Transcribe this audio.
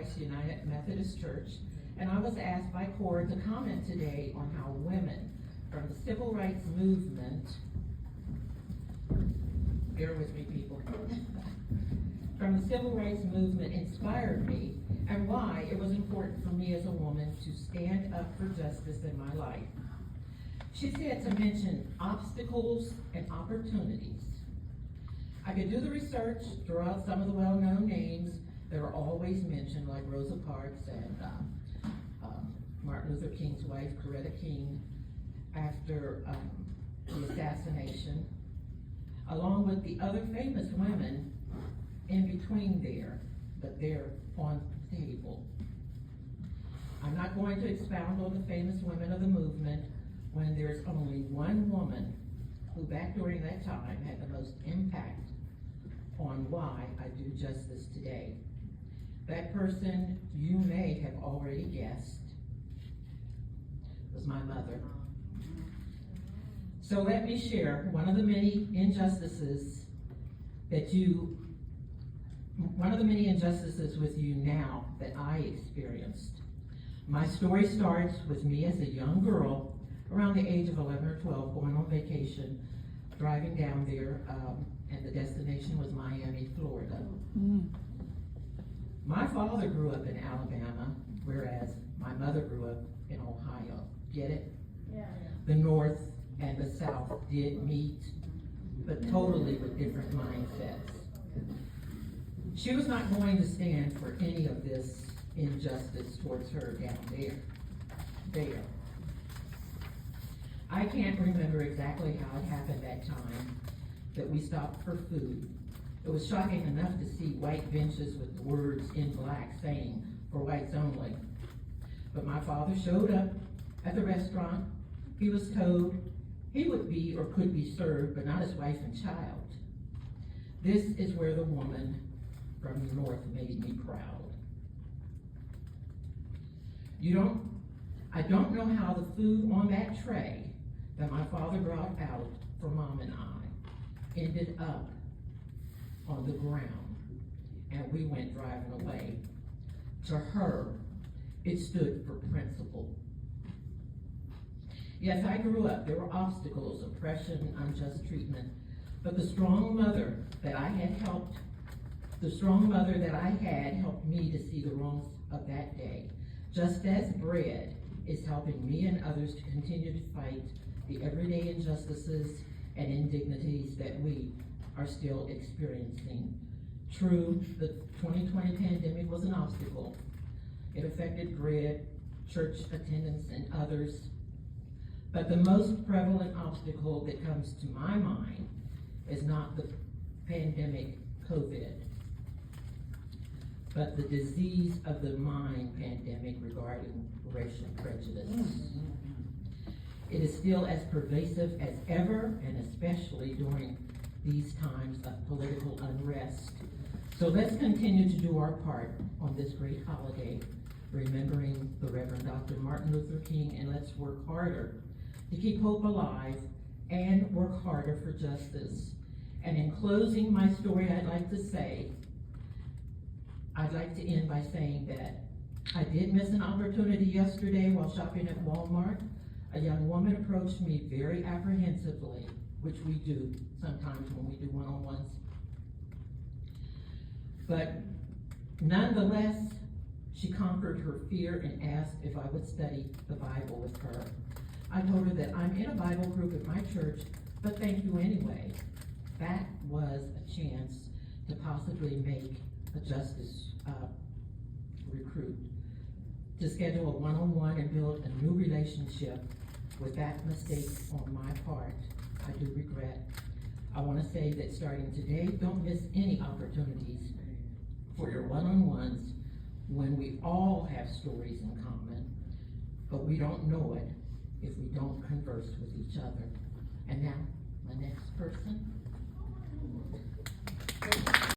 Christ United Methodist Church, and I was asked by Cora to comment today on how women from the civil rights movement, bear with me people, from the civil rights movement inspired me, and why it was important for me as a woman to stand up for justice in my life. She said to mention obstacles and opportunities. I could do the research, throw out some of the well-known names that are always mentioned, like Rosa Parks and Martin Luther King's wife, Coretta King, after the assassination, along with the other famous women in between there, but they're on the table. I'm not going to expound on the famous women of the movement when there's only one woman who back during that time had the most impact on why I do justice today. That person, you may have already guessed, was my mother. So let me share one of the many injustices with you now that I experienced. My story starts with me as a young girl, around the age of 11 or 12, going on vacation, driving down there, and the destination was Miami, Florida. My father grew up in Alabama, whereas my mother grew up in Ohio. Get it? Yeah. The North and the South did meet, but totally with different mindsets. She was not going to stand for any of this injustice towards her down there. I can't remember exactly how it happened that time that we stopped for food. It was shocking enough to see white benches with words in black saying, "For whites only." But my father showed up at the restaurant. He was told he would be or could be served, but not his wife and child. This is where the woman from the North made me proud. I don't know how the food on that tray that my father brought out for Mom and I ended up on the ground, and we went driving away. To her, it stood for principle. Yes, I grew up. There were obstacles, oppression, unjust treatment, but the strong mother that I had helped me to see the wrongs of that day, just as bread is helping me and others to continue to fight the everyday injustices and indignities that we are still experiencing. True, the 2020 pandemic was an obstacle. It affected bread, church attendance, and others. But the most prevalent obstacle that comes to my mind is not the pandemic, COVID, but the disease of the mind pandemic regarding racial prejudice. It is still as pervasive as ever, and especially during these times of political unrest. So let's continue to do our part on this great holiday, remembering the Reverend Dr. Martin Luther King, and let's work harder to keep hope alive and work harder for justice. And in closing my story, I'd like to end by saying that I did miss an opportunity yesterday while shopping at Walmart. A young woman approached me very apprehensively, which we do sometimes when we do one-on-ones. But nonetheless, she conquered her fear and asked if I would study the Bible with her. I told her that I'm in a Bible group at my church, but thank you anyway. That was a chance to possibly make a justice recruit, to schedule a one-on-one and build a new relationship. With that mistake on my part, I do regret. I want to say that starting today, don't miss any opportunities for your one-on-ones when we all have stories in common, but we don't know it if we don't converse with each other. And now, my next person.